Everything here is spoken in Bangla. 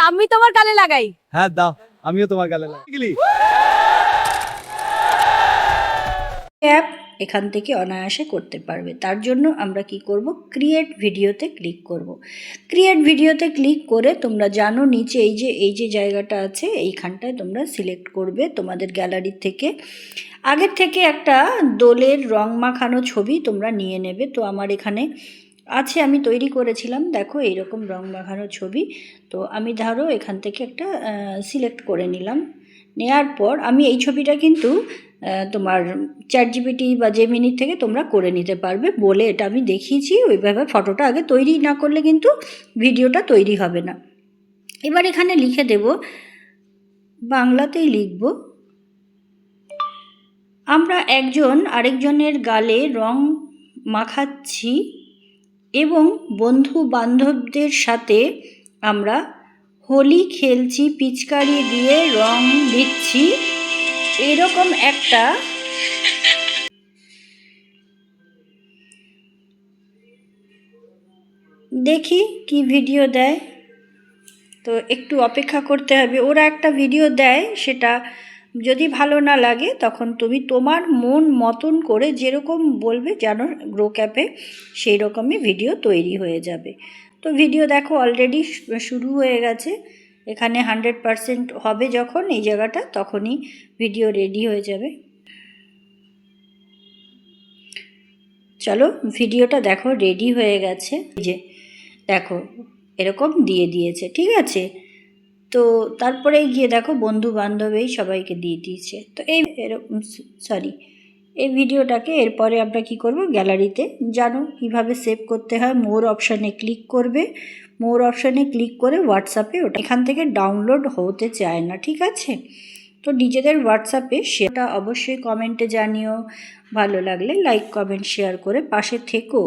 আমি তোমার গালে লাগাই। হ্যাঁ দাও, আমিও তোমার গালে লাগাই। অ্যাপ এখান থেকে অনায়াসে করতে পারবে। তার জন্য আমরা কি করব, ক্রিয়েট ভিডিওতে ক্লিক করব। ক্রিয়েট ভিডিওতে ক্লিক করে তোমরা জানো নিচে এই যে জায়গাটা আছে এইখানটায় তোমরা সিলেক্ট করবে তোমাদের গ্যালারি থেকে। আগের থেকে একটা দোলের রং মাখানো ছবি তোমরা নিয়ে নেবে। তো আমার এখানে আছে, আমি তৈরি করেছিলাম, দেখো এইরকম রং মাখানো ছবি। তো আমি ধরো এখান থেকে একটা সিলেক্ট করে নিলাম। নেয়ার পর আমি এই ছবিটা কিন্তু তোমার চ্যাটজিপিটি বা জেমিনি থেকে তোমরা করে নিতে পারবে বলে এটা আমি দেখিয়েছি। ওইভাবে ফটোটা আগে তৈরি না করলে কিন্তু ভিডিওটা তৈরি হবে না। এবার এখানে লিখে দেব, বাংলাতেই লিখব, আমরা একজন আরেকজনের গালে রং মাখাচ্ছি এবং বন্ধু বান্ধবদের সাথে আমরা হোলি খেলছি, পিচকারি দিয়ে রং দিচ্ছি, এরকম একটা দেখি কি ভিডিও দেয়। তো একটু অপেক্ষা করতে হবে, ওরা একটা ভিডিও দেয়, সেটা যদি ভালো না লাগে তখন তুমি তোমার মন মতন করে যেরকম বলবে যেন গ্রো ক্যাপে সেই রকমই ভিডিও তৈরি হয়ে যাবে। তো ভিডিও দেখো অলরেডি শুরু হয়ে গেছে। এখানে 100% হবে যখন এই জায়গাটা, তখনই ভিডিও রেডি হয়ে যাবে। চলো ভিডিওটা দেখো রেডি হয়ে গেছে, যে দেখো এরকম দিয়ে দিয়েছে, ঠিক আছে। তো তারপরে গিয়ে দেখো বন্ধু বান্ধব এই সবাইকে দিয়ে দিয়েছে। তো এই এরকম এই ভিডিওটাকে এরপরে আমরা কি করব, গ্যালারিতে জানো কিভাবে সেভ করতে হয়, মোর অপশানে ক্লিক করবে। মোর অপশানে ক্লিক করে হোয়াটসঅ্যাপে ওটা এখান থেকে ডাউনলোড হতে চায় না, ঠিক আছে। তো নিজেদের হোয়াটসঅ্যাপে সেটা অবশ্যই কমেন্টে জানিও, ভালো লাগলে লাইক কমেন্ট শেয়ার করে পাশে থেকো।